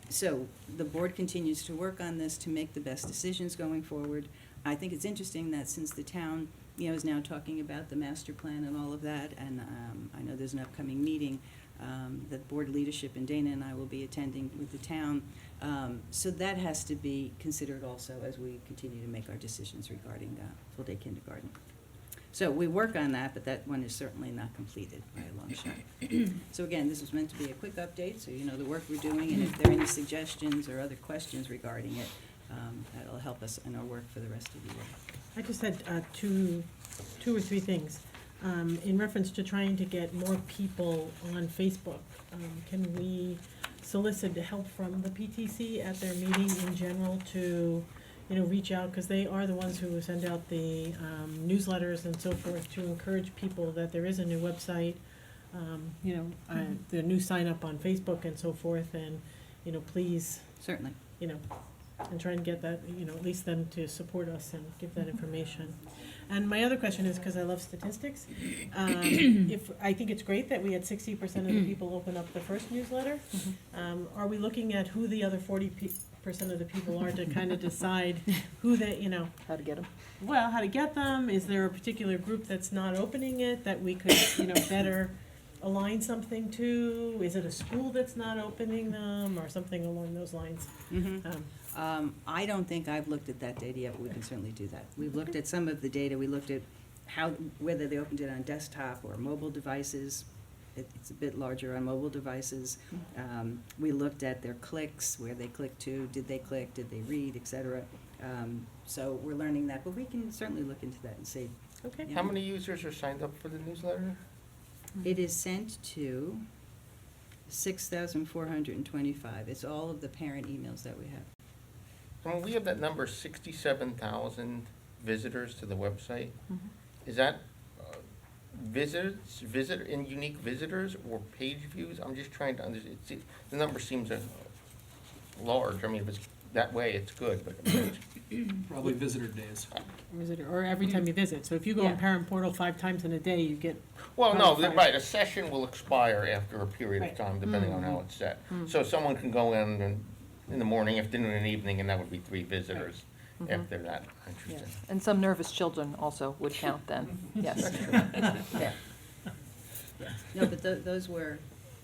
So the board continues to work on this to make the best decisions going forward. I think it's interesting that since the town, is now talking about the master plan and all of that, and I know there's an upcoming meeting that board leadership and Dana and I will be attending with the town. So that has to be considered also as we continue to make our decisions regarding full-day kindergarten. So we work on that, but that one is certainly not completed by a long shot. So again, this was meant to be a quick update, so you know the work we're doing, and if there are any suggestions or other questions regarding it, that'll help us in our work for the rest of the year. I just had two or three things. In reference to trying to get more people on Facebook, can we solicit help from the PTC at their meeting in general to, reach out, because they are the ones who send out the newsletters and so forth, to encourage people that there is a new website, the new sign up on Facebook and so forth, and, please Certainly. you know, and try and get that, you know, at least them to support us and give that information. And my other question is, because I love statistics, if, I think it's great that we had 60% of the people open up the first newsletter. Are we looking at who the other 40% of the people are to kind of decide who they, you know, How to get them? well, how to get them? Is there a particular group that's not opening it that we could, you know, better align something to? Is it a school that's not opening them or something along those lines? I don't think I've looked at that data yet, but we can certainly do that. We've looked at some of the data. We looked at how, whether they opened it on desktop or mobile devices. It's a bit larger on mobile devices. We looked at their clicks, where they clicked to, did they click, did they read, et cetera. So we're learning that, but we can certainly look into that and see. Okay. Yeah. How many users are signed up for the newsletter? It is sent to 6,425. It's all of the parent emails that we have. When we have that number, 67,000 visitors to the website, is that unique visitors or page views? I'm just trying to understand. The number seems large. I mean, if it's that way, it's good, but Probably visitor days. Or every time you visit. So if you go on Yeah. Parent Portal 5 times in a day, you get, well, no, Right. right, a session will expire after a period of Right. time, depending on how it's set. So someone can go in the morning, afternoon, and evening, and that would be 3 visitors if they're that interested. And some nervous children also would count then, yes. Yeah. No, but those were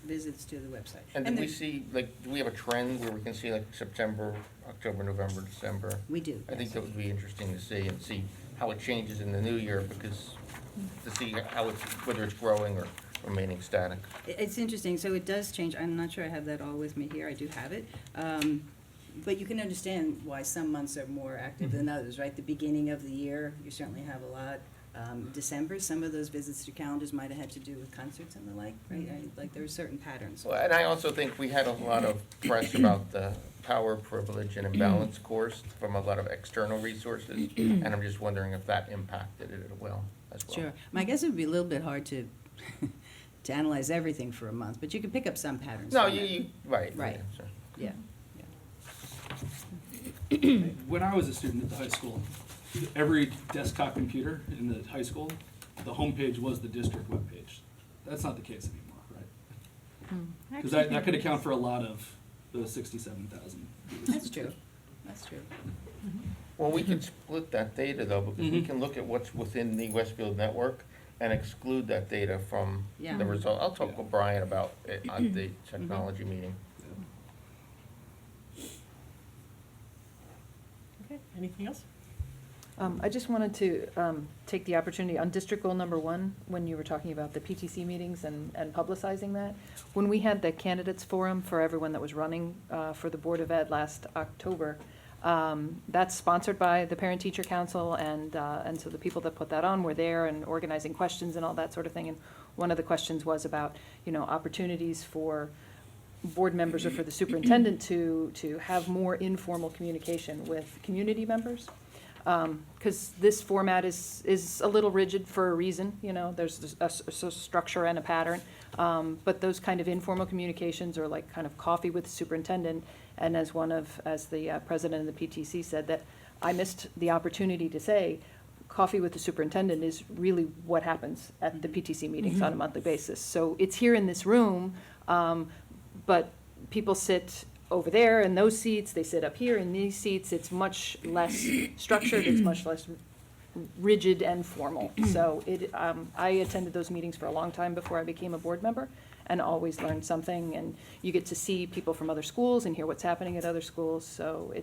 visits to the website. And did we there- see, like, do we have a trend where we can see, like, September, October, November, December? We do. I think that would be interesting to see and see how it changes in the new year, because to see how it's, whether it's growing or remaining static. It's interesting, so it does change. I'm not sure I have that all with me here. I do have it. But you can understand why some months are more active than others, right? The beginning of the year, you certainly have a lot. December, some of those visits to calendars might have had to do with concerts and the like, right? Like, there are certain patterns. Well, and I also think we had a lot of press about the power, privilege, and imbalance course from a lot of external resources, and I'm just wondering if that impacted it as well. Sure. My guess it would be a little bit hard to, to analyze everything for a month, but you can pick up some patterns. No, from it. right. Right. Yeah, so. Yeah. When I was a student at the high school, every desktop computer in the high school, the homepage was the district webpage. That's not the case anymore, right? Because that could account for a lot of the 67,000. That's true. That's true. Well, we can split that data, though, because we can look at what's within the Westfield network and exclude that data from Yeah. the result. I'll talk with Brian about it on the technology meeting. okay, anything else? I just wanted to take the opportunity on district goal number 1, when you were talking about the PTC meetings and publicizing that. When we had the candidates forum for everyone that was running for the Board of Ed last October, that's sponsored by the Parent Teacher Council, and so the people that put that on were there and organizing questions and all that sort of thing. And one of the questions was about, you know, opportunities for board members or for the superintendent to have more informal communication with community members. Because this format is a little rigid for a reason, you know, there's a structure and a pattern. But those kind of informal communications are like kind of coffee with the superintendent. And as the president of the PTC said, that I missed the opportunity to say, coffee with the superintendent is really what happens at the PTC meetings on a monthly basis. So it's here in this room, but people sit over there in those seats, they sit up here in these seats. It's much less structured, it's much less rigid and formal. So I attended those meetings for a long time before I became a board member, and always learned something. And you get to see people from other schools and hear what's happening at other schools. So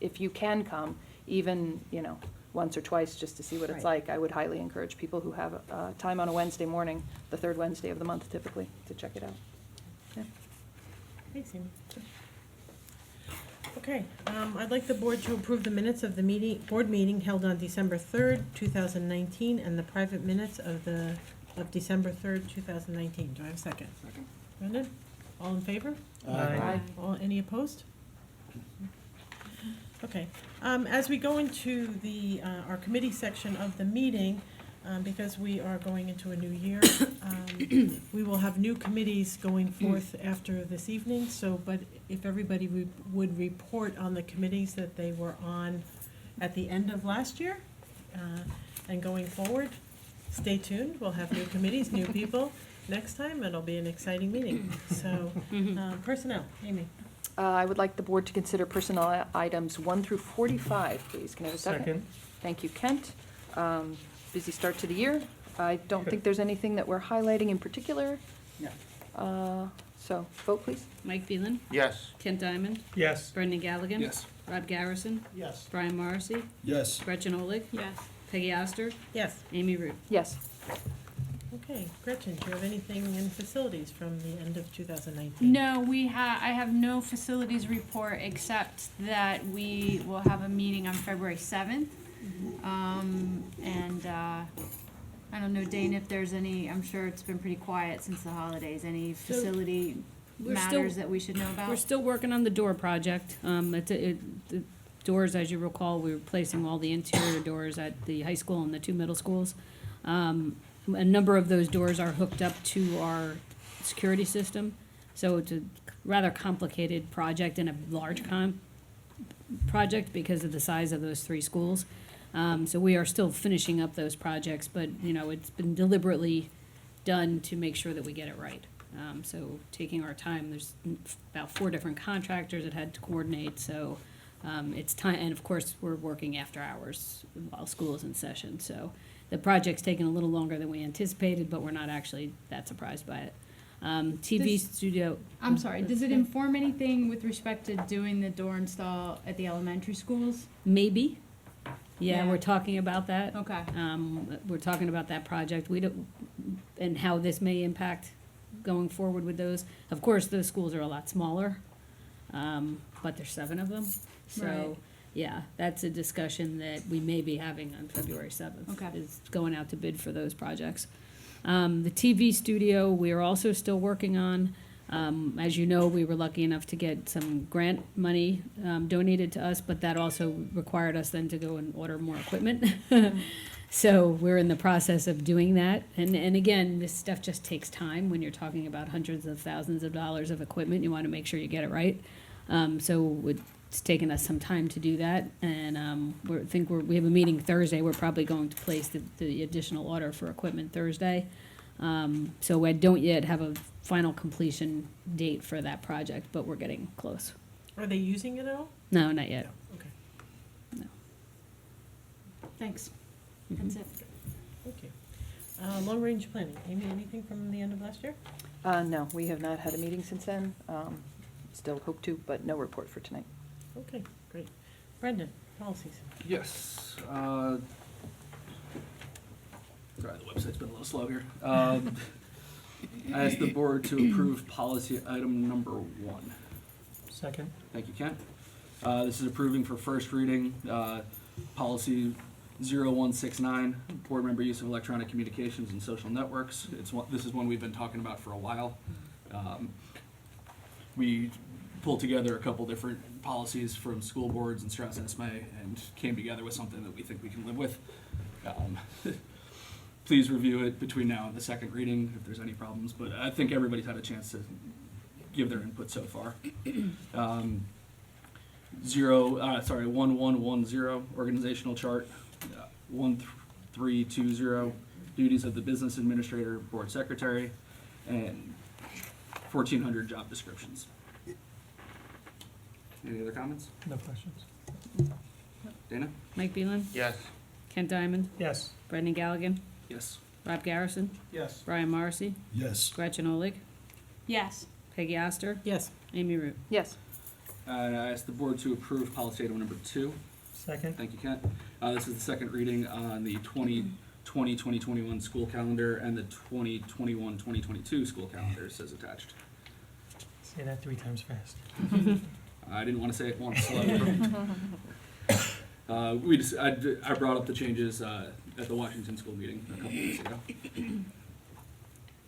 if you can come, even, you know, once or twice just to see what it's Right. like, I would highly encourage people who have time on a Wednesday morning, the 3rd Wednesday of the month typically, to check it out. Thanks, Amy. Okay, I'd like the board to approve the minutes of the board meeting held on December 3rd, 2019, and the private minutes of December 3rd, 2019. Do I have a second? Second. Brendan, all in favor? Aye. Any opposed? Okay, as we go into our committee section of the meeting, because we are going into a new year. We will have new committees going forth after this evening, so, but if everybody would report on the committees that they were on at the end of last year, and going forward, stay tuned, we'll have new committees, new people next time, and it'll be an exciting meeting. So, personnel, Amy. I would like the board to consider personnel items 1 through 45, please. Can I have a second? Second. Thank you, Kent. Busy start to the year. I don't think there's anything that we're highlighting in particular. No. So, vote, please. Mike Beelan, Yes. Kent Diamond, Yes. Brendan Galligan. Yes. Rob Garrison, Yes. Brian Morrissey, Yes. Gretchen Olig, Yes. Peggy Oster, Yes. Amy Root. Yes. Okay, Gretchen, do you have anything in facilities from the end of 2019? No, I have no facilities report, except that we will have a meeting on February 7th. I don't know, Dane, if there's any, I'm sure it's been pretty quiet since the holidays, any facility we're still- matters that we should know about? We're still working on the door project. The doors, as you recall, we were replacing all the interior doors at the high school and the 2 middle schools. A number of those doors are hooked up to our security system, so it's a rather complicated project and a large project because of the size of those 3 schools. So we are still finishing up those projects, but, it's been deliberately done to make sure that we get it right. So taking our time, there's about 4 different contractors that had to coordinate, so it's time, and of course, we're working after hours while school is in session, so the project's taken a little longer than we anticipated, but we're not actually that surprised by it. TV studio. I'm sorry, does it inform anything with respect to doing the door install at the elementary schools? Maybe. Yeah, Yeah. we're talking about that. Okay. We're talking about that project. We don't, and how this may impact going forward with those. Of course, those schools are a lot smaller, but there's 7 of them. So, Right. yeah, that's a discussion that we may be having on February 7th. Okay. Is going out to bid for those projects. The TV studio, we are also still working on. As you know, we were lucky enough to get some grant money donated to us, but that also required us then to go and order more equipment. So we're in the process of doing that. And again, this stuff just takes time when you're talking about hundreds of thousands of dollars of equipment. You want to make sure you get it right. So it's taken us some time to do that. And we have a meeting Thursday. We're probably going to place the additional order for equipment Thursday. So I don't yet have a final completion date for that project, but we're getting close. Are they using it at all? No, not yet. Okay, Thanks. Mhm. That's it. thank you. Long-range planning, Amy, anything from the end of last year? No, we have not had a meeting since then. Still hope to, but no report for tonight. Okay, great. Brendan, policies. Yes. Sorry, the website's been a little slow here. I ask the board to approve policy item number 1. Second. Thank you, Kent. This is approving for first reading, policy 0169, board member use of electronic communications and social networks. This is one we've been talking about for a while. We pulled together a couple different policies from school boards and Strauss and Esme and came together with something that we think we can live with. Please review it between now and the second reading if there's any problems, but I think everybody's had a chance to give their input so far. 1110 organizational chart, 1320 duties of the business administrator, board secretary, and 1400 job descriptions. Any other comments? No questions. Dana? Mike Beelan, Yes. Kent Diamond, Yes. Brendan Galligan, Yes. Rob Garrison, Yes. Brian Morrissey, Yes. Gretchen Olig, Yes. Peggy Oster, Yes. Amy Root. Yes. And I ask the board to approve policy item number 2. Second. Thank you, Kent. This is the second reading on the 2020-2021 school calendar and the 2021-2022 school calendars as attached. Say that 3 times fast. I didn't want to say it once slower. I brought up the changes at the Washington school meeting a couple weeks ago.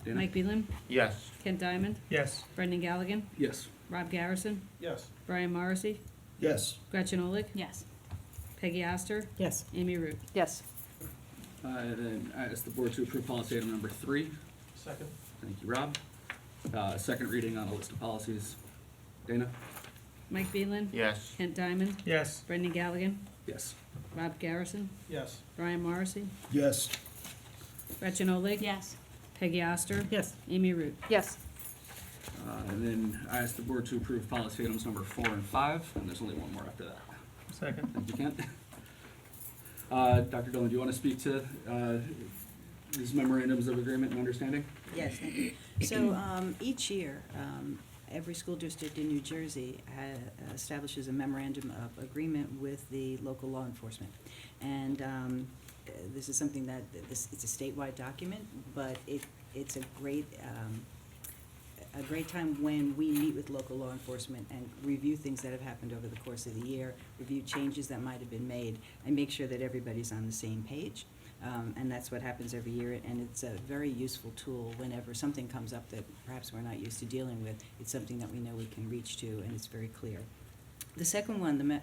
Dana? Mike Beelan, Yes. Kent Diamond, Yes. Brendan Galligan, Yes. Rob Garrison, Yes. Brian Morrissey, Yes. Gretchen Olig, Yes. Peggy Oster, Yes. Amy Root. Yes. Then I ask the board to approve policy item number 3. Second. Thank you, Rob. Second reading on a list of policies. Dana? Mike Beelan? Yes. Kent Diamond? Yes. Brendan Galligan? Yes. Rob Garrison? Yes. Brian Morrissey? Yes. Gretchen Olig? Yes. Peggy Oster? Yes. Amy Root? Yes. And then I ask the board to approve policy items number 4 and 5, and there's only one more after that. Second. Thank you, Kent. Dr. Dillon, do you want to speak to these memorandums of agreement and understanding? Yes, thank you. So each year, every school district in New Jersey establishes a memorandum of agreement with the local law enforcement. And this is something that, it's a statewide document, but it's a great time when we meet with local law enforcement and review things that have happened over the course of the year, review changes that might have been made, and make sure that everybody's on the same page. And that's what happens every year, and it's a very useful tool whenever something comes up that perhaps we're not used to dealing with. It's something that we know we can reach to, and it's very clear. The second one, the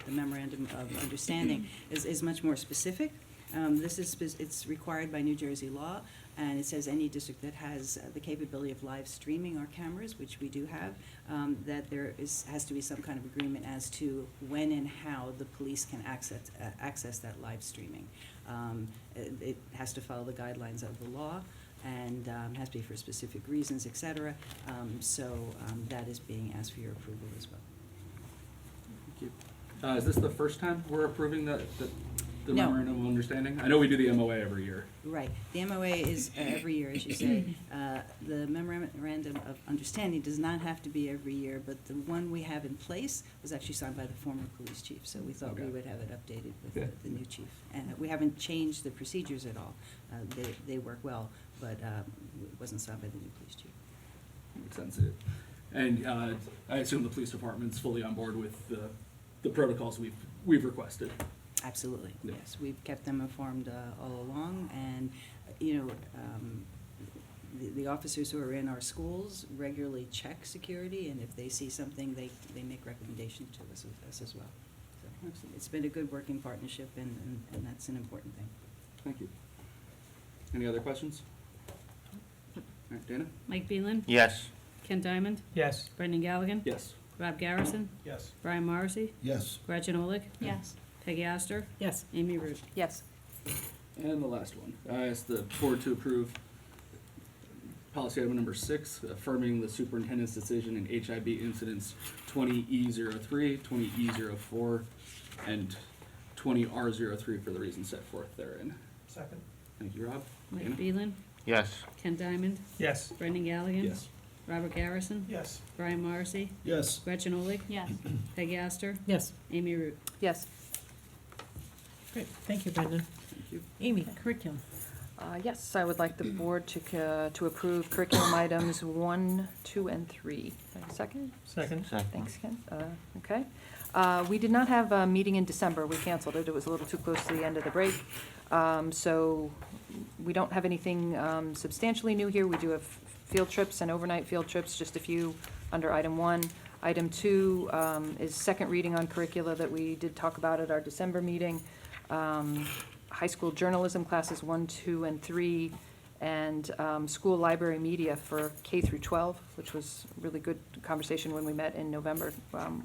Memorandum of Understanding, is much more specific. It's required by New Jersey law, and it says any district that has the capability of live streaming our cameras, which we do have, that has to be some kind of agreement as to when and how the police can access that live streaming. It has to follow the guidelines of the law, and has to be for specific reasons, et cetera. So that is being asked for your approval as well. Thank you. Is this the first time we're approving the No. memorandum of understanding? I know we do the MOA every year. Right. The MOA is every year, as you say. The Memorandum of Understanding does not have to be every year, but the one we have in place was actually signed by the former police chief, so we thought we Okay. would have it updated with Yeah. the new chief. And we haven't changed the procedures at all. They work well, but it wasn't signed by the new police chief. Makes sense. And I assume the police department's fully on board with the protocols we've requested. Absolutely, Yeah. yes. We've kept them informed all along, and, the officers who are in our schools regularly check security, and if they see something, they make recommendations to us as well. So it's been a good working partnership, and that's an important thing. Thank you. Any other questions? All right, Dana? Mike Beelan? Yes. Kent Diamond? Yes. Brendan Galligan? Yes. Rob Garrison? Yes. Brian Morrissey? Yes. Gretchen Olig? Yes. Peggy Oster? Yes. Amy Root? Yes. And the last one, I ask the board to approve policy item number 6, affirming the superintendent's decision in HIB incidents 20E03, 20E04, and 20R03 for the reasons set forth therein. Second. Thank you, Rob. Mike Dana? Beelan? Yes. Kent Diamond? Yes. Brendan Galligan? Yes. Robert Garrison? Yes. Brian Morrissey? Yes. Gretchen Olig? Yes. Peggy Oster? Yes. Amy Root? Yes. Great. Thank you, Brenda. Thank you. Amy, curriculum. Yes, I would like the board to approve curriculum items 1, 2, and 3. Do I have a second? Second. Thanks, Ken. Okay. We did not have a meeting in December. We canceled it. It was a little too close to the end of the break. So we don't have anything substantially new here. We do have field trips and overnight field trips, just a few under item 1. Item 2 is second reading on curricula that we did talk about at our December meeting. High school journalism classes 1, 2, and 3, and school library media for K through 12, which was a really good conversation when we met in November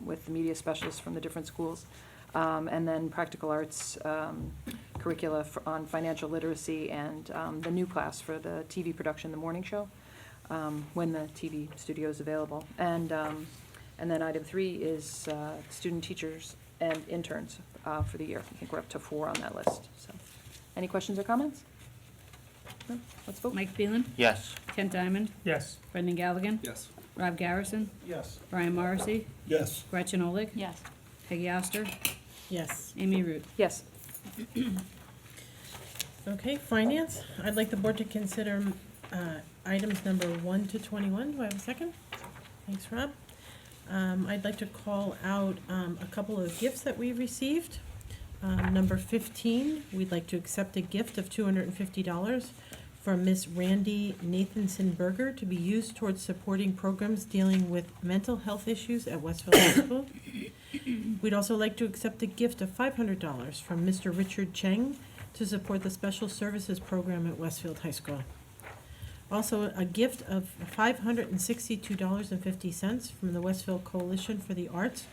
with the media specialists from the different schools. And then practical arts curricula on financial literacy, and the new class for the TV production, The Morning Show, when the TV studio is available. And then item 3 is student teachers and interns for the year. I think we're up to 4 on that list. So, any questions or comments? No? Let's vote. Mike Beelan? Yes. Kent Diamond? Yes. Brendan Galligan? Yes. Rob Garrison? Yes. Brian Morrissey? Yes. Gretchen Olig? Yes. Peggy Oster? Yes. Amy Root? Yes. Okay, finance. I'd like the board to consider items number 1 to 21. Do I have a second? Thanks, Rob. I'd like to call out a couple of gifts that we received. Number 15, we'd like to accept a gift of $250 from Miss Randy Nathanson Berger to be used towards supporting programs dealing with mental health issues at Westfield High School. We'd also like to accept a gift of $500 from Mr. Richard Cheng to support the Special Services Program at Westfield High School. Also, a gift of $562.50 from the Westfield Coalition for the Arts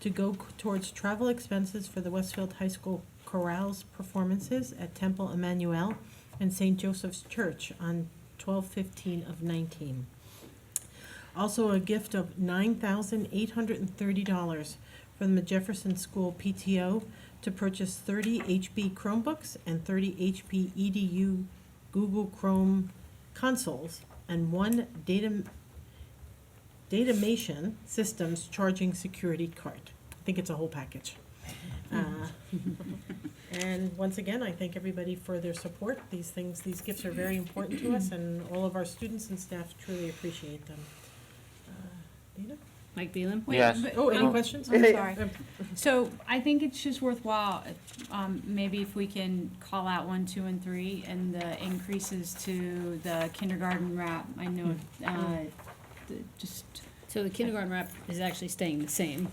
to go towards travel expenses for the Westfield High School chorale's performances at Temple Emmanuel and St. Joseph's Church on 12/15/19. Also, a gift of $9,830 from the Jefferson School PTO to purchase 30 HP Chromebooks and 30 HP EDU Google Chrome consoles and one Datamation Systems charging security card. I think it's a whole package. And once again, I thank everybody for their support. These gifts are very important to us, and all of our students and staff truly appreciate them. Dana? Mike Beelan? Wait, Yes. but, Oh, any questions? I'm sorry. So I think it's just worthwhile, maybe if we can call out 1, 2, and 3, and the increases to the kindergarten wrap. I know, just, So the kindergarten wrap is actually staying the same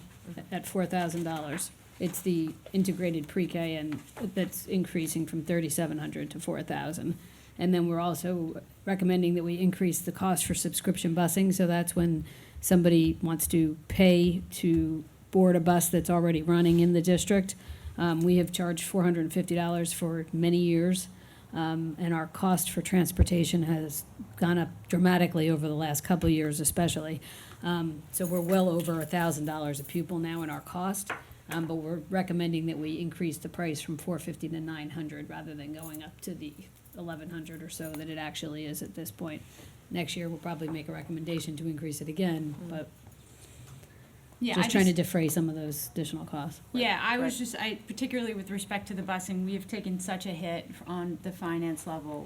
at $4,000. It's the integrated pre-K and that's increasing from $3,700 to $4,000. And then we're also recommending that we increase the cost for subscription busing. So that's when somebody wants to pay to board a bus that's already running in the district. We have charged $450 for many years. And our cost for transportation has gone up dramatically over the last couple of years especially. So we're well over $1,000 a pupil now in our cost. But we're recommending that we increase the price from $450 to $900 rather than going up to the $1,100 or so that it actually is at this point. Next year, we'll probably make a recommendation to increase it again, but yeah, just trying to defray some of those additional costs. Yeah, I was just, particularly with respect to the busing, we have taken such a hit on the finance level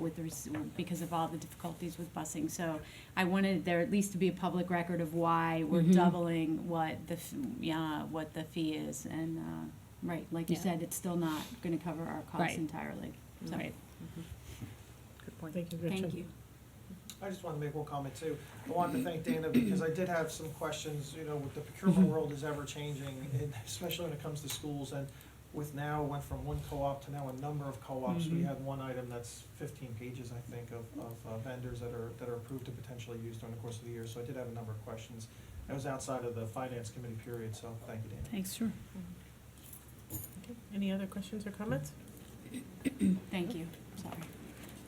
because of all the difficulties with busing. So I wanted there at least to be a public record of why we're doubling what the fee is. And, right, like you Yeah. said, it's still not gonna cover our costs Right. entirely. So, Right. Good point. Thank you, Gretchen. thank you. I just want to make one comment too. I wanted to thank Dana because I did have some questions, with the procurement world is ever changing, and especially when it comes to schools. And with now, went from one co-op to now a number of co-ops. We had one item that's 15 pages, I think, of vendors that are approved to potentially use during the course of the year. So I did have a number of questions. That was outside of the finance committee period, so thank you, Dana. Thanks, sure. Okay. Any other questions or comments? Thank you, sorry.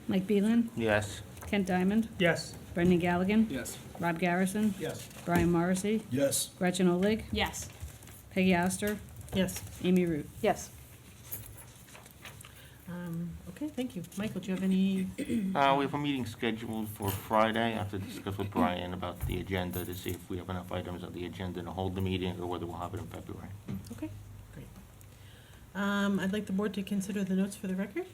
Mike Beelan? Yes. Kent Diamond? Yes. Brendan Galligan? Yes. Rob Garrison? Yes. Brian Morrissey? Yes. Gretchen Olig? Yes. Peggy Oster? Yes. Amy Root? Yes. Okay, thank you. Michael, do you have any? We have a meeting scheduled for Friday. I have to discuss with Brian about the agenda to see if we have enough items on the agenda to hold the meeting or whether we'll have it in February. Okay, great. I'd like the board to consider the notes for the record.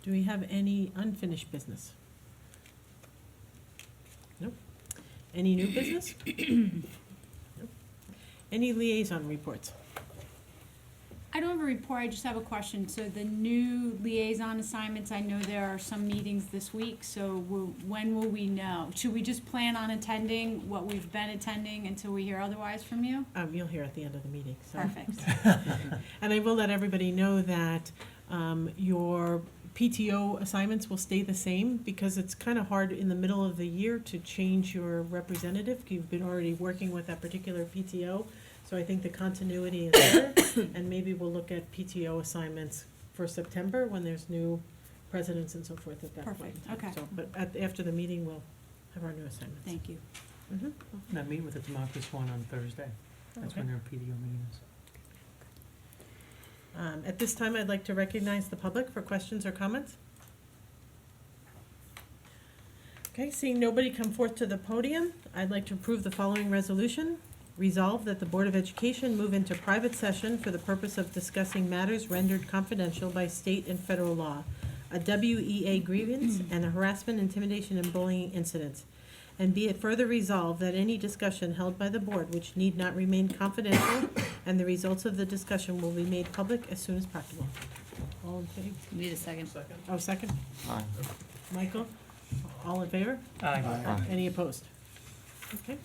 Do we have any unfinished business? Nope. Any new business? Nope. Any liaison reports? I don't have a report, I just have a question. So the new liaison assignments, I know there are some meetings this week, so when will we know? Should we just plan on attending what we've been attending until we hear otherwise from you? You'll hear at the end of the meeting, so. Perfect. And I will let everybody know that your PTO assignments will stay the same because it's kind of hard in the middle of the year to change your representative. You've been already working with that particular PTO, so I think the continuity is there. And maybe we'll look at PTO assignments for September when there's new presidents and so forth at that point. Perfect, okay. So, but after the meeting, we'll have our new assignments. Thank you. Mhm. I meet with the Democracy one on Thursday. That's Okay. when their PDO meeting is. At this time, I'd like to recognize the public for questions or comments. Okay, seeing nobody come forth to the podium, I'd like to approve the following resolution. Resolve that the Board of Education move into private session for the purpose of discussing matters rendered confidential by state and federal law, a WEA grievance, and a harassment, intimidation, and bullying incidents. And be it further resolved that any discussion held by the board which need not remain confidential, and the results of the discussion will be made public as soon as practical. All in favor? Need a second. Second? Oh, second? Aye. Michael? All in favor? Aye. Any opposed? Okay.